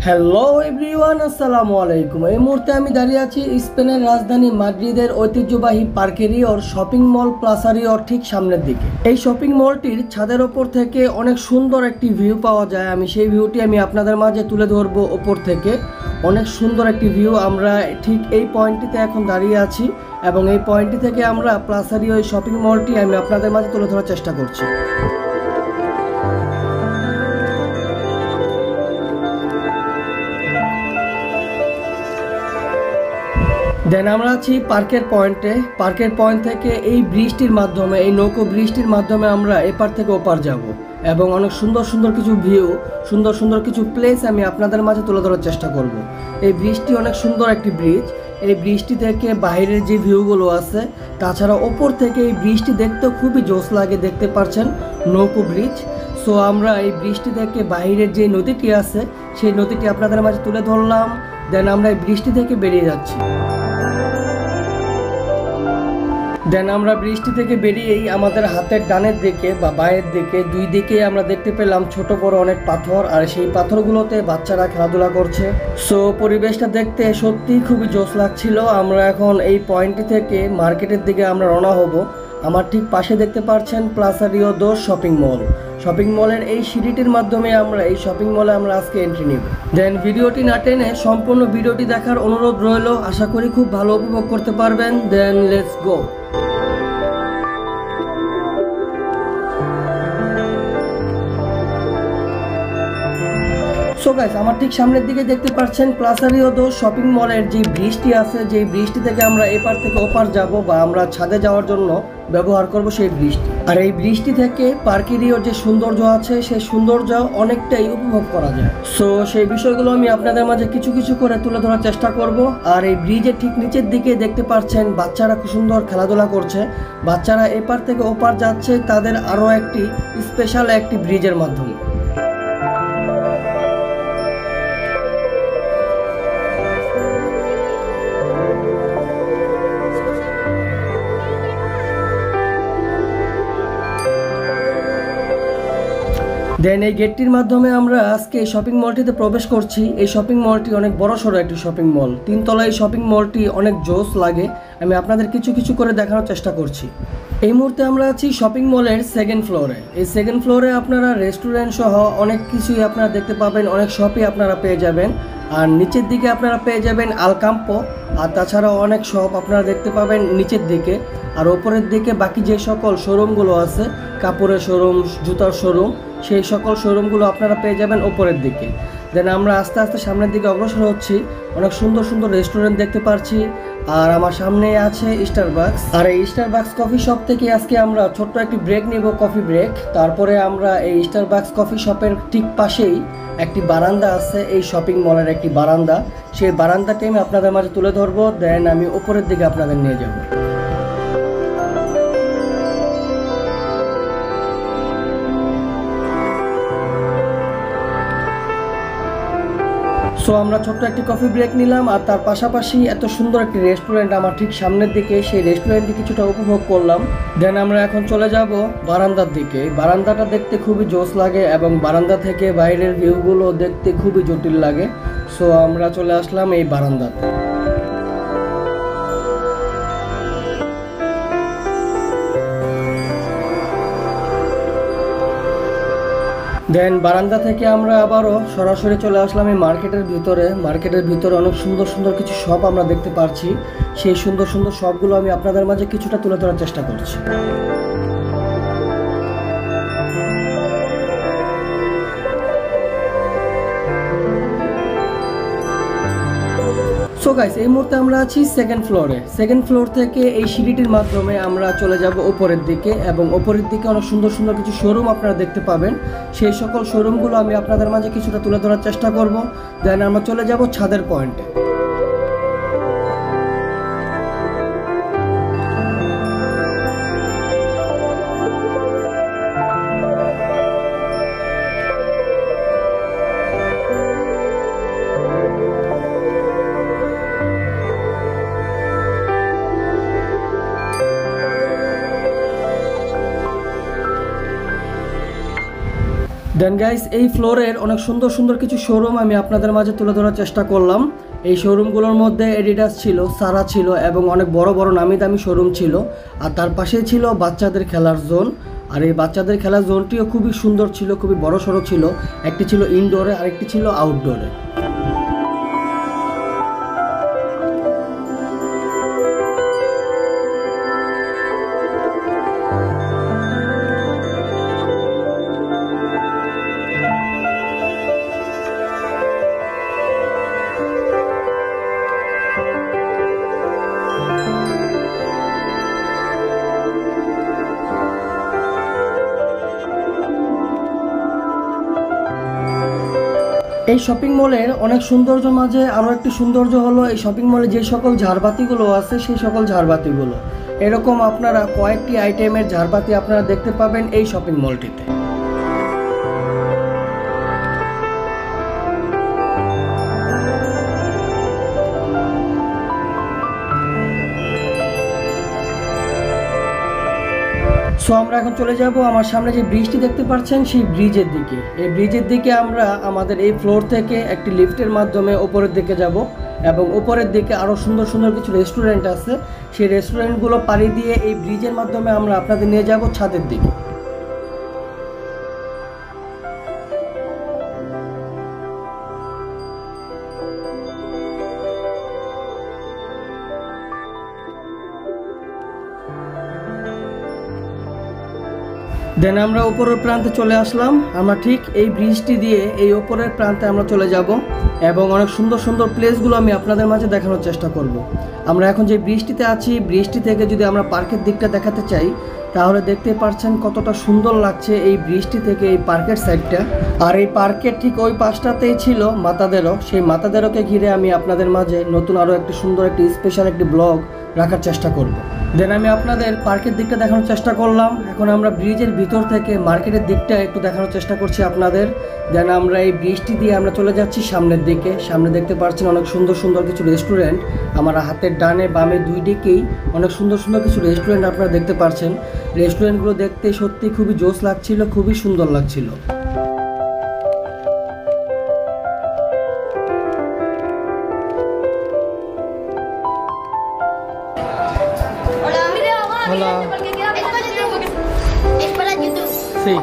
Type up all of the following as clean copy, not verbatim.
Hello everyone, আসসালামু আলাইকুম। এই মুহূর্তে আমি দাঁড়িয়ে আছি স্পেনের রাজধানী মাদ্রিদের ঐতিহ্যবাহী পার্কেরিওর শপিং মল প্লাসারিওর ঠিক সামনের দিকে। এই শপিং মলটির ছাদের ওপর থেকে অনেক সুন্দর একটি ভিউ পাওয়া যায়। আমি সেই ভিউটি আপনাদের মাঝে তুলে ধরবো ওপর থেকে। অনেক সুন্দর একটি ভিউ। আমরা ঠিক এই পয়েন্টটিতে এখন দাঁড়িয়ে আছি এবং এই পয়েন্টটি থেকে আমরা প্লাসারিও এই শপিং মলটি আমি আপনাদের মাঝে তুলে ধরার চেষ্টা করছি। দেন আমরা আছি পার্কের পয়েন্টে। পার্কের পয়েন্ট থেকে এই ব্রিজটির মাধ্যমে, এই নৌকো ব্রিজটির মাধ্যমে আমরা এপার থেকে ওপার যাব এবং অনেক সুন্দর সুন্দর কিছু ভিউ, সুন্দর সুন্দর কিছু প্লেস আমি আপনাদের মাঝে তুলে ধরার চেষ্টা করব। এই ব্রিজটি অনেক সুন্দর একটি ব্রিজ। এই ব্রিজটি থেকে বাইরের যে ভিউগুলো আছে, তাছাড়া ওপর থেকে এই ব্রিজটি দেখতেও খুবই জোশ লাগে। দেখতে পাচ্ছেন নৌকো ব্রিজ। সো আমরা এই ব্রিজটি থেকে বাইরের যে নদীটি আছে সেই নদীটি আপনাদের মাঝে তুলে ধরলাম। দেন আমরা এই ব্রিজটি থেকে বেরিয়ে যাচ্ছি। দেন আমরা বৃষ্টি থেকে বেরিয়েই আমাদের হাতের ডানের দিকে বা বাঁয়ের দিকে দুই দিকে আমরা দেখতে পেলাম ছোট বড় অনেক পাথর, আর সেই পাথরগুলোতে বাচ্চারা খেলাধুলা করছে। সো পরিবেশটা দেখতে সত্যি খুবই জোশ লাগছিল। আমরা এখন এই পয়েন্টটি থেকে মার্কেটের দিকে আমরা রওনা হব। আমার ঠিক পাশে দেখতে পাচ্ছেন প্লাসারিও 2 শপিং মল। শপিং মলের এই সিঁড়িটির মাধ্যমে আমরা এই শপিং মলে আমরা আজকে এন্ট্রি নিব। দেন ভিডিওটি না টেনে সম্পূর্ণ ভিডিওটি দেখার অনুরোধ রইল। আশা করি খুব ভালো উপভোগ করতে পারবেন। Then let's go. So guys, আমার ঠিক সামনের দিকে দেখতে পাচ্ছেন প্লাসারিও 2 শপিং মলের যে ব্রিজটি আছে, যে ব্রিজটি থেকে আমরা এপার থেকে ওপার যাব বা আমরা ছাদে যাওয়ার জন্য ব্যবহার করব সেই ব্রিজটি। আর এই ব্রিজটি থেকে পার্কেরিওর যে সৌন্দর্য আছে সেই সৌন্দর্য অনেকটাই উপভোগ করা যায়। সো সেই বিষয়গুলো আমি আপনাদের মাঝে কিছু কিছু করে তুলে ধরার চেষ্টা করব। আর এই ব্রিজের ঠিক নিচের দিকে দেখতে পাচ্ছেন বাচ্চারা খুব সুন্দর খেলাধুলা করছে। বাচ্চারা এপার থেকে ওপার যাচ্ছে তাদের আরও একটি স্পেশাল একটি ব্রিজের মাধ্যমে। দেন এই গেটটির মাধ্যমে আমরা আজকে এই শপিং মলটিতে প্রবেশ করছি। এই শপিং মলটি অনেক বড় সড়ো একটি শপিং মল। 3 তলায় এই শপিং মলটি অনেক জোস লাগে। আমি আপনাদের কিছু কিছু করে দেখানোর চেষ্টা করছি। এই মুহূর্তে আমরা আছি শপিং মলের 2nd ফ্লোরে। এই 2nd ফ্লোরে আপনারা রেস্টুরেন্ট সহ অনেক কিছুই আপনারা দেখতে পাবেন, অনেক শপই আপনারা পেয়ে যাবেন। আর নিচের দিকে আপনারা পেয়ে যাবেন আলকাম্পো, আর তাছাড়াও অনেক শপ আপনারা দেখতে পাবেন নিচের দিকে। আর ওপরের দিকে বাকি যে সকল শোরুমগুলো আছে, কাপড়ের শোরুম, জুতার শোরুম, সেই সকল শোরুমগুলো আপনারা পেয়ে যাবেন ওপরের দিকে। দেন আমরা আস্তে আস্তে সামনের দিকে অগ্রসর হচ্ছি। অনেক সুন্দর সুন্দর রেস্টুরেন্ট দেখতে পাচ্ছি। আর আমার সামনে আছে স্টারবাকস। আর এই স্টারবাকস কফি শপ থেকে আজকে আমরা ছোট্ট একটি ব্রেক নিব, কফি ব্রেক। তারপরে আমরা এই স্টারবাকস কফি শপের ঠিক পাশেই একটি বারান্দা আছে, এই শপিং মলের একটি বারান্দা। সেই বারান্দাটি আমি আপনাদের মাঝে তুলে ধরবো। দেন আমি উপরের দিকে আপনাদের নিয়ে যাব। সো আমরা ছোট্ট একটি কফি ব্রেক নিলাম, আর তার পাশাপাশি এত সুন্দর একটি রেস্টুরেন্ট আমার ঠিক সামনের দিকে, সেই রেস্টুরেন্টটি কিছুটা উপভোগ করলাম। দেন আমরা এখন চলে যাব বারান্দার দিকে। এই বারান্দাটা দেখতে খুবই জোশ লাগে এবং বারান্দা থেকে বাইরের ভিউগুলো দেখতে খুবই জটিল লাগে। সো আমরা চলে আসলাম এই বারান্দাতে। দেন বারান্দা থেকে আমরা আবারও সরাসরি চলে আসলাম এই মার্কেটের ভিতরে। মার্কেটের ভিতরে অনেক সুন্দর সুন্দর কিছু শপ আমরা দেখতে পাচ্ছি। সেই সুন্দর সুন্দর শপগুলো আমি আপনাদের মাঝে কিছুটা তুলে ধরার চেষ্টা করছি। সো গাইস, এই মুহূর্তে আমরা আছি 2nd ফ্লোরে। 2nd ফ্লোর থেকে এই সিঁড়িটির মাধ্যমে আমরা চলে যাব উপরের দিকে এবং উপরের দিকে অনেক সুন্দর সুন্দর কিছু শোরুম আপনারা দেখতে পাবেন। সেই সকল শোরুমগুলো আমি আপনাদের মাঝে কিছুটা তুলে ধরার চেষ্টা করব। দেন আমরা চলে যাব ছাদের পয়েন্টে। দেন গাইস, এই ফ্লোরের অনেক সুন্দর সুন্দর কিছু শোরুম আমি আপনাদের মাঝে তুলে ধরার চেষ্টা করলাম। এই শোরুমগুলোর মধ্যে এডিডাস ছিল, সারা ছিল এবং অনেক বড় বড় নামি দামি শোরুম ছিল। আর তার পাশেই ছিল বাচ্চাদের খেলার জোন। আর এই বাচ্চাদের খেলার জোনটিও খুবই সুন্দর ছিল, খুবই বড় সড়ো ছিল। একটি ছিল ইনডোরে, আরেকটি ছিল আউটডোরে। এই শপিং মলের অনেক সৌন্দর্য মাঝে আরও একটি সৌন্দর্য হলো এই শপিং মলে যে সকল ঝাড়বাতিগুলো আছে সেই সকল ঝাড়বাতিগুলো। এরকম আপনারা কয়েকটি আইটেমের ঝাড়বাতি আপনারা দেখতে পাবেন এই শপিং মলটিতে। সো আমরা এখন চলে যাব আমার সামনে যে ব্রিজটি দেখতে পাচ্ছেন সেই ব্রিজের দিকে। এই ব্রিজের দিকে আমরা আমাদের এই ফ্লোর থেকে একটি লিফটের মাধ্যমে ওপরের দিকে যাব এবং ওপরের দিকে আরও সুন্দর সুন্দর কিছু রেস্টুরেন্ট আছে। সেই রেস্টুরেন্টগুলো পাড়ি দিয়ে এই ব্রিজের মাধ্যমে আমরা আপনাদের নিয়ে যাব ছাদের দিকে। দেন আমরা উপরের প্রান্তে চলে আসলাম। আমরা ঠিক এই ব্রিজটি দিয়ে এই উপরের প্রান্তে আমরা চলে যাব এবং অনেক সুন্দর সুন্দর প্লেসগুলো আমি আপনাদের মাঝে দেখানোর চেষ্টা করব। আমরা এখন যে ব্রিজটিতে আছি, ব্রিজটি থেকে যদি আমরা পার্কের দিকটা দেখাতে চাই তাহলে দেখতে পাচ্ছেন কতটা সুন্দর লাগছে এই ব্রিজটি থেকে এই পার্কের সাইডটা। আর এই পার্কের ঠিক ওই পাশটাতেই ছিল মাতাদেরও। সেই মাতাদেরকে ঘিরে আমি আপনাদের মাঝে নতুন আরও একটি সুন্দর একটি স্পেশাল একটি ব্লগ রাখার চেষ্টা করব। দেন আমি আপনাদের পার্কের দিকটা দেখানোর চেষ্টা করলাম। এখন আমরা ব্রিজের ভিতর থেকে মার্কেটের দিকটা একটু দেখানোর চেষ্টা করছি আপনাদের। দেন আমরা এই ব্রিজটি দিয়ে আমরা চলে যাচ্ছি সামনের দিকে। সামনে দেখতে পাচ্ছেন অনেক সুন্দর সুন্দর কিছু রেস্টুরেন্ট। আমার হাতের ডানে বামে দুই দিকেই অনেক সুন্দর সুন্দর কিছু রেস্টুরেন্ট আপনারা দেখতে পাচ্ছেন। রেস্টুরেন্টগুলো দেখতে সত্যি খুবই জোশ লাগছিল, খুবই সুন্দর লাগছিল। Hola. Es para YouTube. Sí.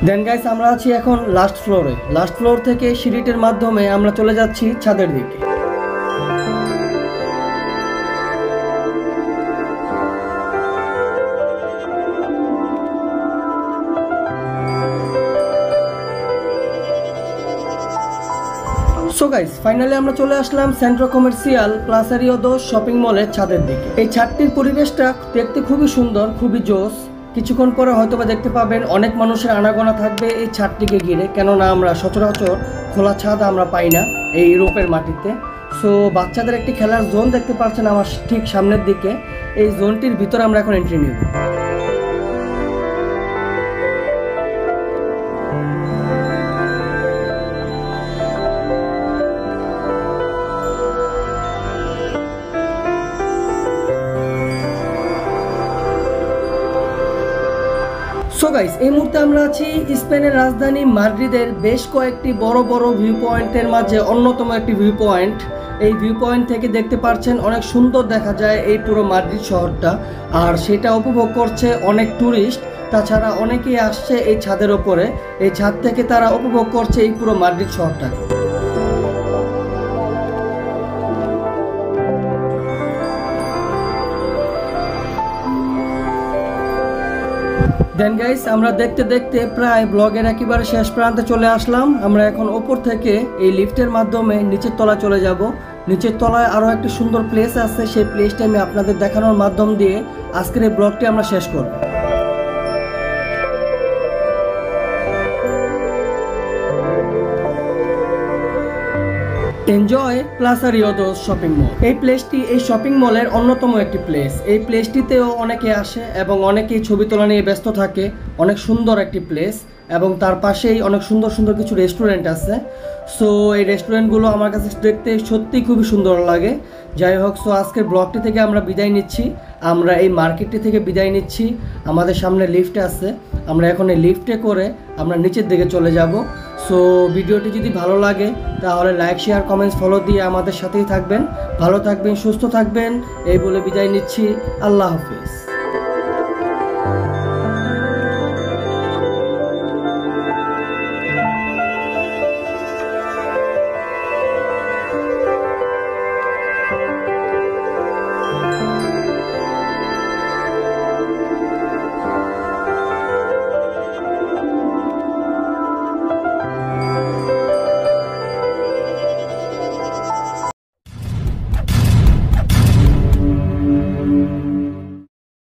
দেন গাইস, আমরা আছি এখন লাস্ট ফ্লোরে। লাস্ট ফ্লোর থেকে সিঁড়িটির মাধ্যমে আমরা চলে যাচ্ছি ছাদের দিকে। সো গাইস, ফাইনালি আমরা চলে আসলাম সেন্ট্রো কমার্শিয়াল প্লাসারিও 2 শপিং মলের ছাদের দিকে। এই ছাদটির পরিবেশটা দেখতে খুবই সুন্দর, খুবই জোস। কিছুক্ষণ পরে হয়তোবা দেখতে পাবেন অনেক মানুষের আনাগোনা থাকবে এই ছাদটিকে ঘিরে, কেননা আমরা সচরাচর খোলা ছাদ আমরা পাই না এই ইউরোপের মাটিতে। সো বাচ্চাদের একটি খেলার জোন দেখতে পাচ্ছেন আমার ঠিক সামনের দিকে। এই জোনটির ভিতরে আমরা এখন এন্ট্রি নিব। সো গাইস, এই মুহূর্তে আমরা আছি স্পেনের রাজধানী মাদ্রিদের বেশ কয়েকটি বড় বড় ভিউ পয়েন্টের মাঝে অন্যতম একটি ভিউ পয়েন্ট। এই ভিউ পয়েন্ট থেকে দেখতে পাচ্ছেন অনেক সুন্দর দেখা যায় এই পুরো মাদ্রিদ শহরটা। আর সেটা উপভোগ করছে অনেক ট্যুরিস্ট। তাছাড়া অনেকেই আসছে এই ছাদের ওপরে। এই ছাদ থেকে তারা উপভোগ করছে এই পুরো মাদ্রিদ শহরটাকে। দেন গাইস, আমরা দেখতে দেখতে প্রায় ব্লগের একেবারে শেষ প্রান্তে চলে আসলাম। আমরা এখন ওপর থেকে এই লিফটের মাধ্যমে নিচের তলায় চলে যাব। নিচের তলায় আরও একটি সুন্দর প্লেস আছে, সেই প্লেসটা আমি আপনাদের দেখানোর মাধ্যম দিয়ে আজকের এই ব্লগটি আমরা শেষ করব। Enjoy Plaza Riodos shopping mall. এই প্লেসটি এই শপিং মলের অন্যতম একটি প্লেস। এই প্লেসটিতেও অনেকে আসে এবং অনেকেই ছবি তোলা নিয়ে ব্যস্ত থাকে। অনেক সুন্দর একটি প্লেস এবং তার পাশেই অনেক সুন্দর সুন্দর কিছু রেস্টুরেন্ট আছে। সো এই রেস্টুরেন্টগুলো আমার কাছে দেখতে সত্যিই খুবই সুন্দর লাগে। যাই হোক, সো আজকের ব্লগটি থেকে আমরা বিদায় নিচ্ছি। আমরা এই মার্কেটটি থেকে বিদায় নিচ্ছি। আমাদের সামনে লিফট আছে, আমরা এখন এই লিফটে করে আমরা নিচের দিকে চলে যাব। সো ভিডিওটি যদি ভালো লাগে তাহলে লাইক, শেয়ার, কমেন্টস, ফলো দিয়ে আমাদের সাথেই থাকবেন। ভালো থাকবেন, সুস্থ থাকবেন, এই বলে বিদায় নিচ্ছি। আল্লাহ হাফিজ।